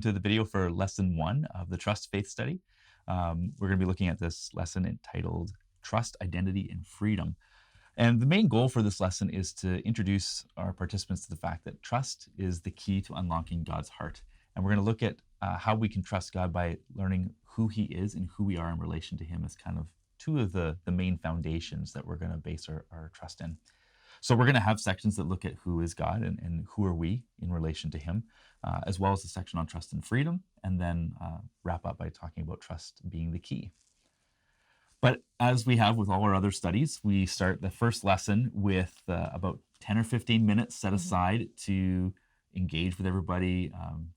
to the video for lesson 1 of the Trust Faith Study. We're going to be looking at this lesson entitled Trust, Identity, and Freedom. And the main goal for this lesson is to introduce our participants to the fact that trust is the key to unlocking God's heart. And we're going to look at how we can trust God by learning who He is and who we are in relation to Him as kind of two of the main foundations that we're going to base our trust in. So we're going to have sections that look at who is God and who are we in relation to Him, as well as a section on trust and freedom, and then wrap up by talking about trust being the key. But as we have with all our other studies, we start the first lesson with about 10 or 15 minutes set aside to engage with everybody,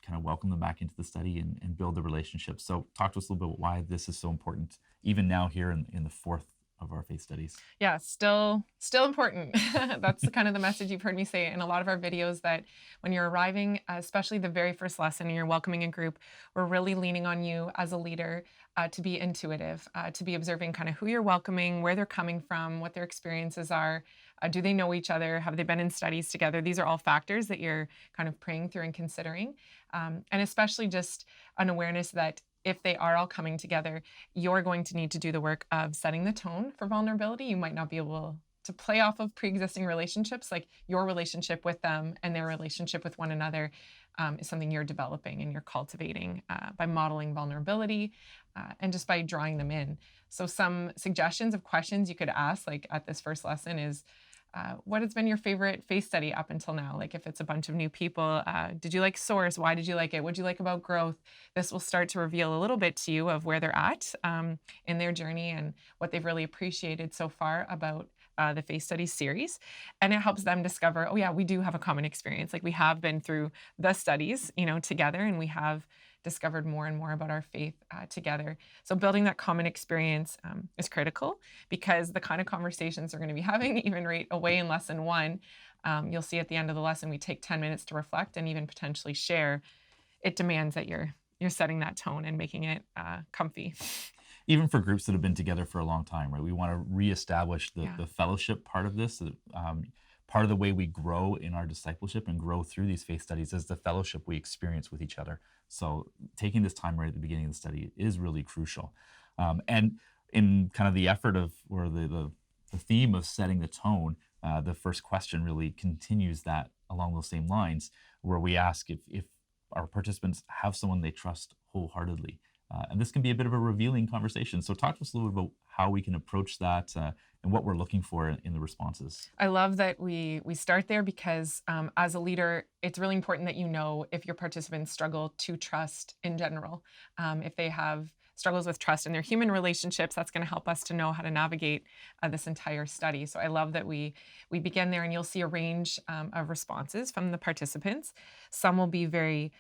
kind of welcome them back into the study and build the relationship. So talk to us a little bit about why this is so important, even now here in the fourth of our faith studies. Yeah, still important. That's kind of the message you've heard me say in a lot of our videos, that when you're arriving, especially the very first lesson, and you're welcoming a group, we're really leaning on you as a leader to be intuitive, to be observing kind of who you're welcoming, where they're coming from, what their experiences are. Do they know each other? Have they been in studies together? These are all factors that you're kind of praying through and considering. And especially just an awareness that if they are all coming together, you're going to need to do the work of setting the tone for vulnerability. You might not be able to play off of pre-existing relationships, like your relationship with them and their relationship with one another is something you're developing and you're cultivating by modeling vulnerability and just by drawing them in. So some suggestions of questions you could ask, like at this first lesson, is what has been your favorite faith study up until now? Like if it's a bunch of new people, did you like Source? Why did you like it? What did you like about growth? This will start to reveal a little bit to you of where they're at in their journey and what they've really appreciated so far about the faith study series. And it helps them discover, oh yeah, we do have a common experience. Like we have been through the studies, together, and we have discovered more and more about our faith together. So building that common experience is critical, because the kind of conversations we're going to be having, even right away in lesson 1, you'll see at the end of the lesson, we take 10 minutes to reflect and even potentially share. It demands that you're setting that tone and making it comfy. Even for groups that have been together for a long time, right? We want to reestablish the fellowship part of this. Part of the way we grow in our discipleship and grow through these faith studies is the fellowship we experience with each other. So taking this time right at the beginning of the study is really crucial. And in kind of the effort of, or the theme of setting the tone, the first question really continues that along those same lines, where we ask if our participants have someone they trust wholeheartedly. And this can be a bit of a revealing conversation. So talk to us a little bit about how we can approach that and what we're looking for in the responses. I love that we start there, because as a leader, it's really important that you know if your participants struggle to trust in general. If they have struggles with trust in their human relationships, that's going to help us to know how to navigate this entire study. So I love that we begin there, and you'll see a range of responses from the participants. Some will be very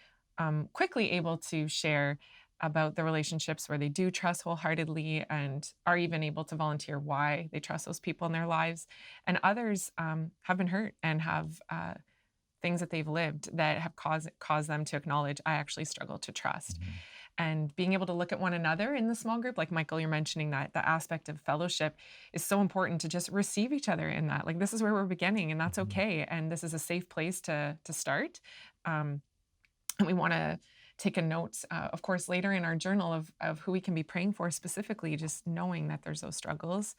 quickly able to share about the relationships where they do trust wholeheartedly and are even able to volunteer why they trust those people in their lives. And others have been hurt and have things that they've lived that have caused them to acknowledge, I actually struggle to trust. Mm-hmm. And being able to look at one another in the small group, like Michael, you're mentioning that the aspect of fellowship is so important, to just receive each other in that. Like, this is where we're beginning, and that's okay. And this is a safe place to start. And we want to take a note, of course, later in our journal of who we can be praying for specifically, just knowing that there's those struggles.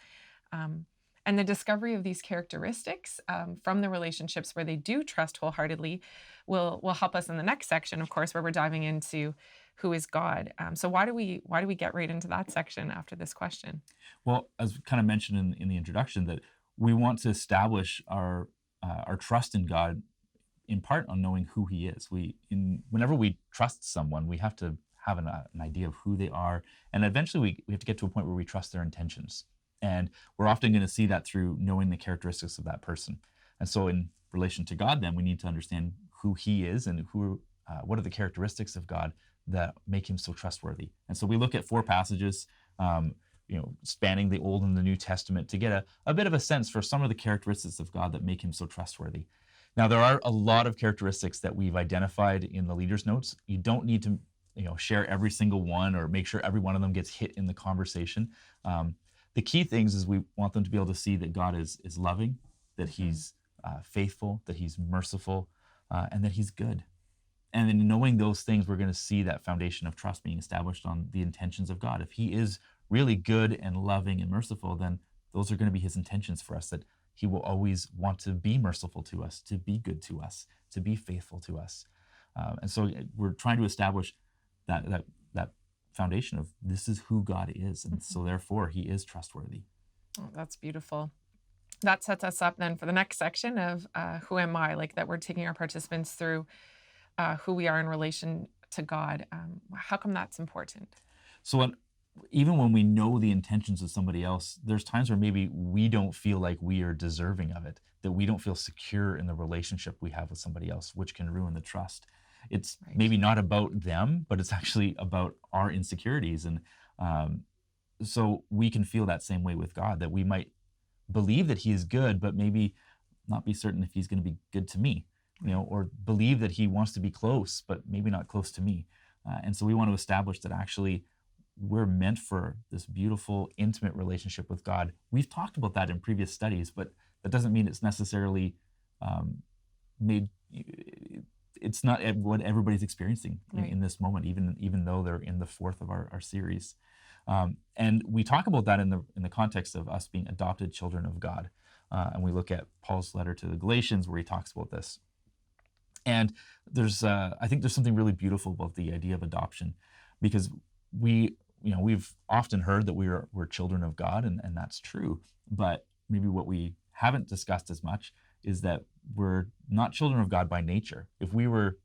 And the discovery of these characteristics from the relationships where they do trust wholeheartedly will help us in the next section, of course, where we're diving into who is God. So why do we get right into that section after this question? Well, as we kind of mentioned in the introduction, that we want to establish our trust in God in part on knowing who He is. Whenever we trust someone, we have to have an idea of who they are, and eventually we have to get to a point where we trust their intentions. And we're often going to see that through knowing the characteristics of that person. And so in relation to God, then, we need to understand who He is and what are the characteristics of God that make Him so trustworthy. And so we look at 4 passages, spanning the Old and the New Testament, to get a bit of a sense for some of the characteristics of God that make Him so trustworthy. Now, there are a lot of characteristics that we've identified in the leader's notes. You don't need to share every single one or make sure every one of them gets hit in the conversation. The key things is we want them to be able to see that God is loving, that He's faithful, that He's merciful, and that He's good. And in knowing those things, we're going to see that foundation of trust being established on the intentions of God. If he is really good and loving and merciful, then those are going to be his intentions for us, that he will always want to be merciful to us, to be good to us, to be faithful to us. And so we're trying to establish that foundation of this is who God is. And so therefore he is trustworthy. Oh, that's beautiful. That sets us up then for the next section of who am I, like that we're taking our participants through who we are in relation to God. How come that's important? So even when we know the intentions of somebody else, there's times where maybe we don't feel like we are deserving of it, that we don't feel secure in the relationship we have with somebody else, which can ruin the trust. It's Right. maybe not about them, but it's actually about our insecurities. And so we can feel that same way with God, that we might believe that he is good, but maybe not be certain if he's going to be good to me, or believe that he wants to be close, but maybe not close to me. And so we want to establish that actually we're meant for this beautiful, intimate relationship with God. We've talked about that in previous studies, but that doesn't mean it's necessarily made. It's not what everybody's experiencing in this moment, even though they're in the fourth of our series. And we talk about that in the context of us being adopted children of God. And we look at Paul's letter to the Galatians where he talks about this. And I think there's something really beautiful about the idea of adoption, because we've often heard that we're children of God, and that's true. But maybe what we haven't discussed as much is that we're not children of God by nature. If we were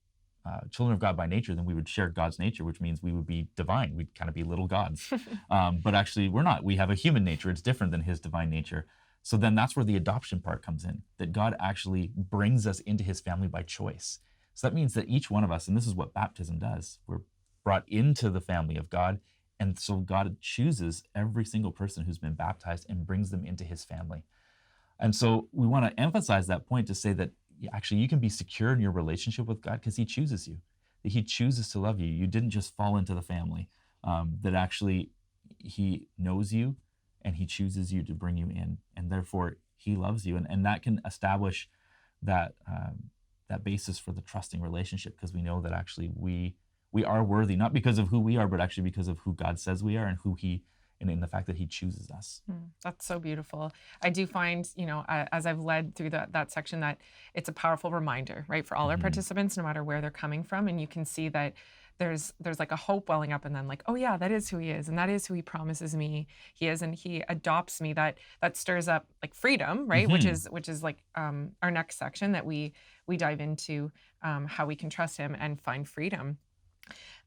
children of God by nature, then we would share God's nature, which means we would be divine. We'd kind of be little gods. But actually, we're not. We have a human nature. It's different than his divine nature. So then that's where the adoption part comes in, that God actually brings us into his family by choice. So that means that each one of us, and this is what baptism does, we're brought into the family of God. And so God chooses every single person who's been baptized and brings them into his family. And so we want to emphasize that point to say that actually you can be secure in your relationship with God because he chooses you, that he chooses to love you. You didn't just fall into the family, that actually he knows you and he chooses you to bring you in, and therefore he loves you. And that can establish that basis for the trusting relationship, because we know that actually we are worthy, not because of who we are, but actually because of who God says we are and in the fact that he chooses us. That's so beautiful. I do find, as I've led through that section, that it's a powerful reminder, right, for all our participants, no matter where they're coming from. And you can see that there's like a hope welling up, and then like, oh yeah, that is who he is, and that is who he promises me he is, and he adopts me. That stirs up like freedom, right? Which is like our next section that we dive into, how we can trust him and find freedom.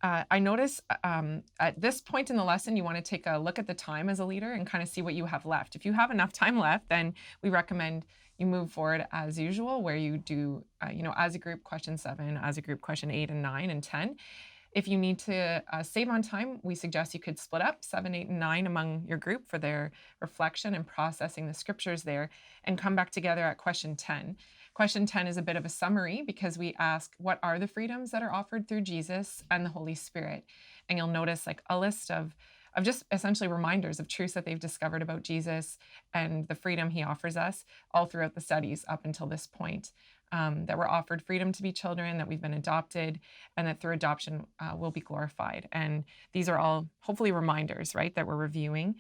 I notice at this point in the lesson, you want to take a look at the time as a leader and kind of see what you have left. If you have enough time left, then we recommend you move forward as usual, where you do, as a group, question 7, as a group, question 8 and 9 and 10. If you need to save on time, we suggest you could split up 7, 8, and 9 among your group for their reflection and processing the scriptures there, and come back together at question 10. Question 10 is a bit of a summary, because we ask, what are the freedoms that are offered through Jesus and the Holy Spirit? And you'll notice like a list of just essentially reminders of truths that they've discovered about Jesus and the freedom he offers us all throughout the studies up until this point. That we're offered freedom to be children, that we've been adopted, and that through adoption we'll be glorified. And these are all hopefully reminders, right, that we're reviewing.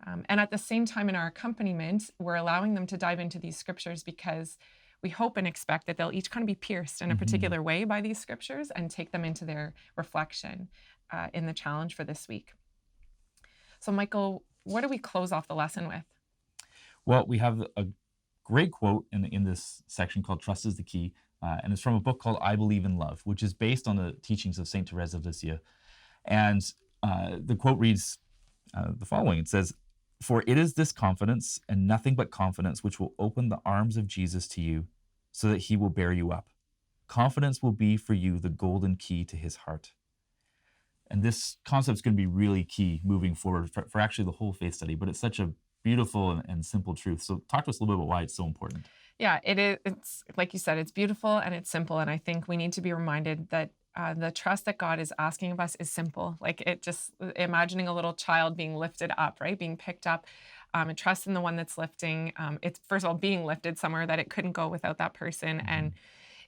And at the same time in our accompaniment, we're allowing them to dive into these scriptures, because we hope and expect that they'll each kind of be pierced in a particular way by these scriptures and take them into their reflection in the challenge for this week. So Michael, what do we close off the lesson with? Well, we have a great quote in this section called Trust is the Key, and it's from a book called I Believe in Love, which is based on the teachings of St. Therese of Lisieux. And the quote reads the following. It says, "For it is this confidence, and nothing but confidence, which will open the arms of Jesus to you, so that he will bear you up. Confidence will be for you the golden key to his heart." And this concept is going to be really key moving forward for actually the whole faith study, but it's such a beautiful and simple truth. So talk to us a little bit about why it's so important. Yeah, it is. It's like you said, it's beautiful and it's simple. And I think we need to be reminded that the trust that God is asking of us is simple. Like imagining a little child being lifted up, right? Being picked up, and trust in the one that's lifting. It's first of all being lifted somewhere that it couldn't go without that person. And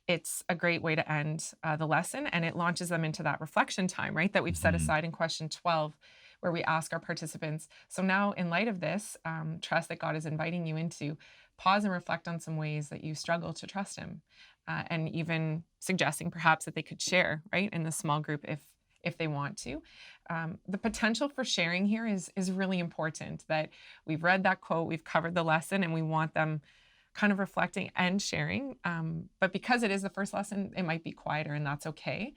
it's a great way to end the lesson, and it launches them into that reflection time, right? That we've set Mhm. aside in question 12, where we ask our participants. So now, in light of this, trust that God is inviting you into, pause and reflect on some ways that you struggle to trust Him, and even suggesting perhaps that they could share, right, in the small group if they want to. The potential for sharing here is really important. That we've read that quote, we've covered the lesson, and we want them kind of reflecting and sharing. But because it is the first lesson, it might be quieter, and that's okay.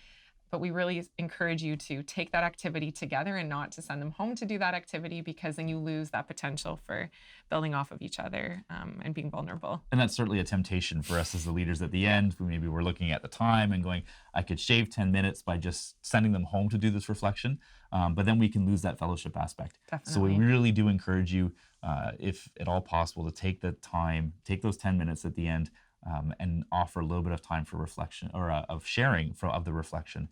But we really encourage you to take that activity together and not to send them home to do that activity, because then you lose that potential for building off of each other, and being vulnerable. And that's certainly a temptation for us as the leaders at the end. Maybe we're looking at the time and going, I could shave 10 minutes by just sending them home to do this reflection. But then we can lose that fellowship aspect. So we Definitely. really do encourage you, if at all possible, to take the time, take those 10 minutes at the end, and offer a little bit of time for reflection or of sharing of the reflection,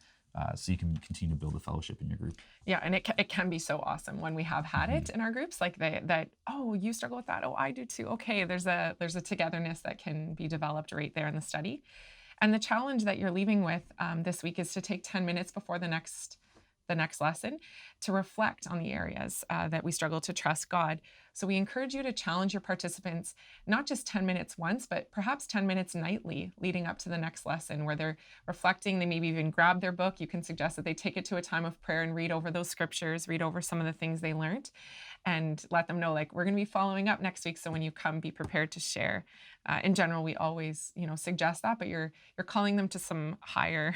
so you can continue to build a fellowship in your group. Yeah, and it can be so awesome when we have had Mhm. it in our groups, like that, oh, you struggle with that. Oh, I do too. Okay, there's a togetherness that can be developed right there in the study. And the challenge that you're leaving with, this week, is to take 10 minutes before the next lesson to reflect on the areas that we struggle to trust God. So we encourage you to challenge your participants, not just 10 minutes once, but perhaps 10 minutes nightly leading up to the next lesson, where they're reflecting. They maybe even grab their book. You can suggest that they take it to a time of prayer and read over those scriptures, read over some of the things they learned, and let them know, like, we're going to be following up next week. So when you come, be prepared to share. In general, we always, suggest that, but you're calling them to some higher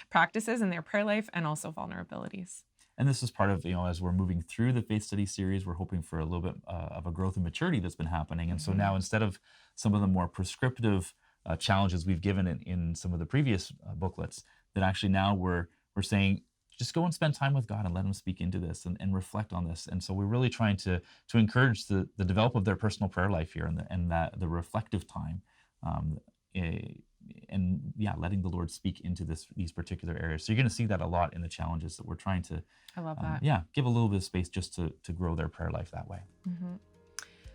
practices in their prayer life and also vulnerabilities. And this is part of, as we're moving through the faith study series, we're hoping for a little bit of a growth and maturity that's been happening. And so Mhm. now, instead of some of the more prescriptive challenges we've given in some of the previous booklets, that actually now we're saying, just go and spend time with God and let Him speak into this and reflect on this. And so we're really trying to encourage the develop of their personal prayer life here, and that the reflective time. Um, eh, and yeah, letting the Lord speak into these particular areas. So you're going to see that a lot in the challenges that we're trying to, I love that. yeah, give a little bit of space just to grow their prayer life that way. Mhm.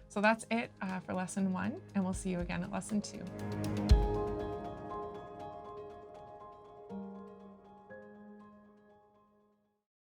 So that's it for lesson one, and we'll see you again at lesson two.